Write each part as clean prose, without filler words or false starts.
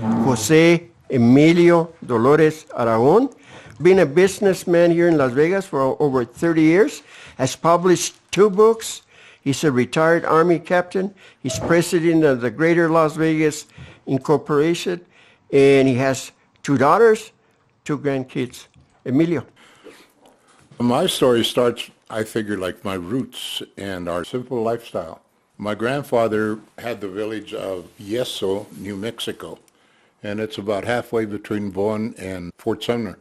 Jose Emilio Dolores Aragon, been a businessman here in Las Vegas for over 30 years, has published 2 books. He's a retired Army captain. He's president of the Greater Las Vegas Incorporation, and he has 2 daughters, 2 grandkids. Emilio. My story starts, I figure, like my roots and our simple lifestyle. My grandfather had the village of Yeso, New Mexico, and it's about halfway between Boone and Fort Sumner.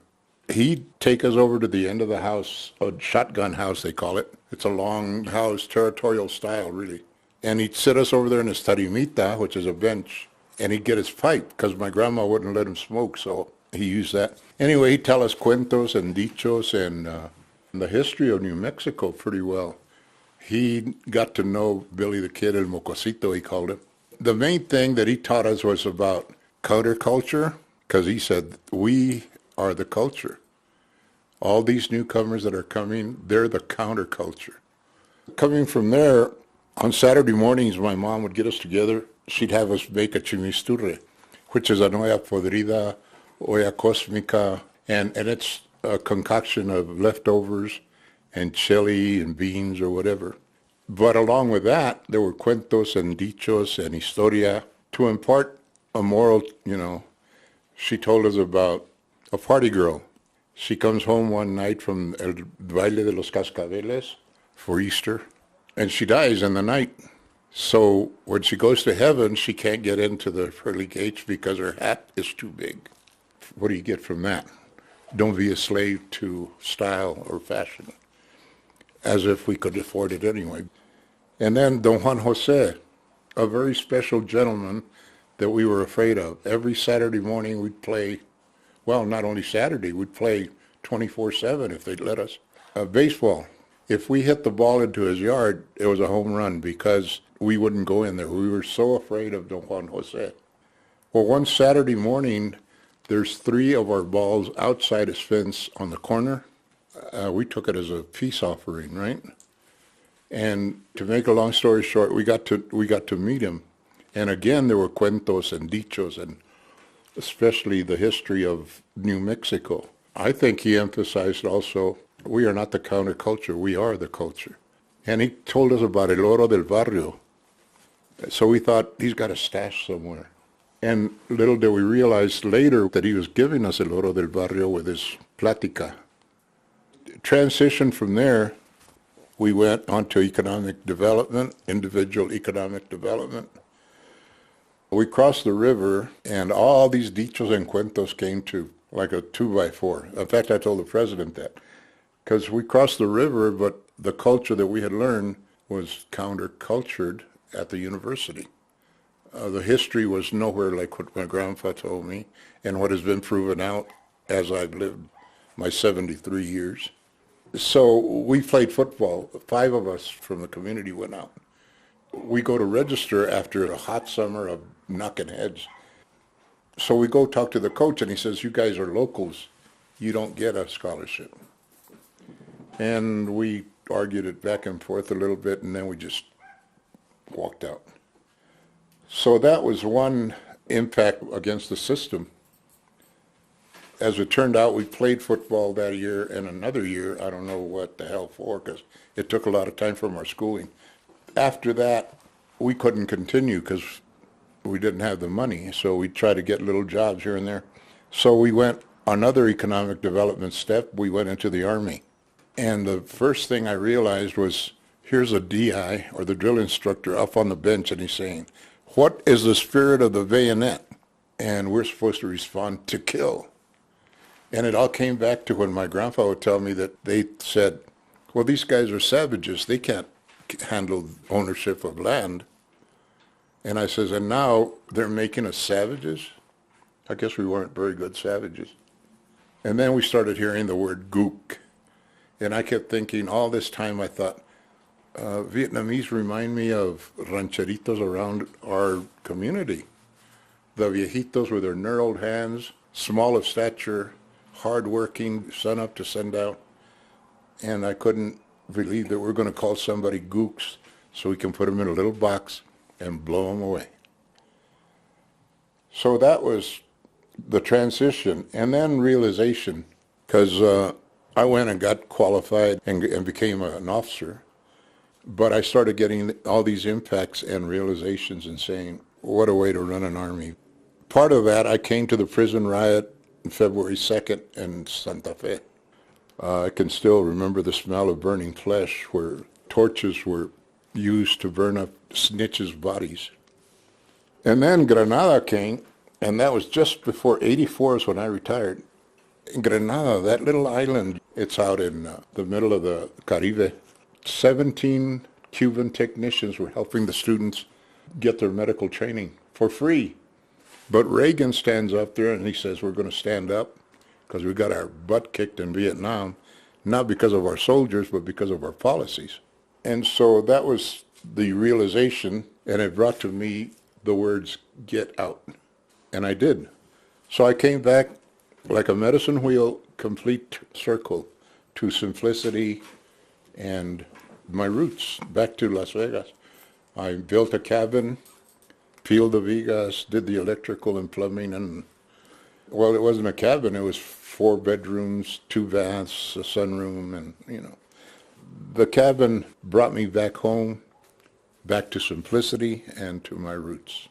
He'd take us over to the end of the house, a shotgun house they call it. It's a long house, territorial style really. And he'd sit us over there in his tarimita, which is a bench, and he'd get his pipe because my grandma wouldn't let him smoke, so he used that. Anyway, he'd tell us cuentos and dichos and the history of New Mexico pretty well. He got to know Billy the Kid, El Mocosito, he called him. The main thing that he taught us was about counterculture, because he said, we are the culture. All these newcomers that are coming, they're the counterculture. Coming from there, on Saturday mornings, my mom would get us together. She'd have us make a chimisturre, which is an olla podrida, olla cósmica, and it's a concoction of leftovers and chili and beans or whatever. But along with that, there were cuentos and dichos and historia to impart a moral, She told us about a party girl. She comes home one night from El Baile de los Cascabeles for Easter, and she dies in the night. So when she goes to heaven, she can't get into the pearly gates because her hat is too big. What do you get from that? Don't be a slave to style or fashion, as if we could afford it anyway. And then Don Juan Jose, a very special gentleman that we were afraid of. Every Saturday morning we'd play, well, not only Saturday, we'd play 24/7 if they'd let us. Baseball. If we hit the ball into his yard, it was a home run because we wouldn't go in there. We were so afraid of Don Juan Jose. Well, one Saturday morning, there's 3 of our balls outside his fence on the corner. We took it as a peace offering, right? And to make a long story short, we got to meet him. And again, there were cuentos and dichos, and especially the history of New Mexico. I think he emphasized also, we are not the counterculture, we are the culture. And he told us about el oro del barrio. So we thought, he's got a stash somewhere. And little did we realize later that he was giving us el oro del barrio with his plática. Transition from there, we went on to economic development, individual economic development. We crossed the river, and all these dichos and cuentos came to like a 2x4. In fact, I told the president that. Because we crossed the river, but the culture that we had learned was countercultured at the university. The history was nowhere like what my grandpa told me, and what has been proven out as I've lived my 73 years. So we played football. 5 of us from the community went out. We go to register after a hot summer of knocking heads. So we go talk to the coach, and he says, you guys are locals. You don't get a scholarship. And we argued it back and forth a little bit, and then we just walked out. So that was one impact against the system. As it turned out, we played football that year, and another year, I don't know what the hell for, because it took a lot of time from our schooling. After that, we couldn't continue because we didn't have the money, so we tried to get little jobs here and there. So we went another economic development step. We went into the Army. And the first thing I realized was, here's a DI, or the drill instructor, up on the bench, and he's saying, what is the spirit of the bayonet? And we're supposed to respond to kill. And it all came back to when my grandpa would tell me that they said, well, these guys are savages. They can't handle ownership of land. And I says, and now they're making us savages? I guess we weren't very good savages. And then we started hearing the word gook. And I kept thinking all this time, I thought, Vietnamese remind me of rancheritos around our community. The viejitos with their knurled hands, small of stature, hard-working, sun up to sundown. And I couldn't believe that we're going to call somebody gooks so we can put them in a little box and blow them away. So that was the transition, and then realization, because I went and got qualified and became an officer, but I started getting all these impacts and realizations and saying, what a way to run an army. Part of that, I came to the prison riot on February 2nd in Santa Fe. I can still remember the smell of burning flesh where torches were used to burn up snitches' bodies. And then Granada came, and that was just before 84 is when I retired. In Granada, that little island, it's out in the middle of the Caribe. 17 Cuban technicians were helping the students get their medical training for free. But Reagan stands up there and he says, we're going to stand up because we got our butt kicked in Vietnam, not because of our soldiers, but because of our policies. And so that was the realization, and it brought to me the words, get out. And I did. So I came back like a medicine wheel, complete circle to simplicity and my roots, back to Las Vegas. I built a cabin, peeled the vigas, did the electrical and plumbing, and, well, it wasn't a cabin, it was 4 bedrooms, 2 baths, a sunroom, and, you know. The cabin brought me back home, back to simplicity and to my roots.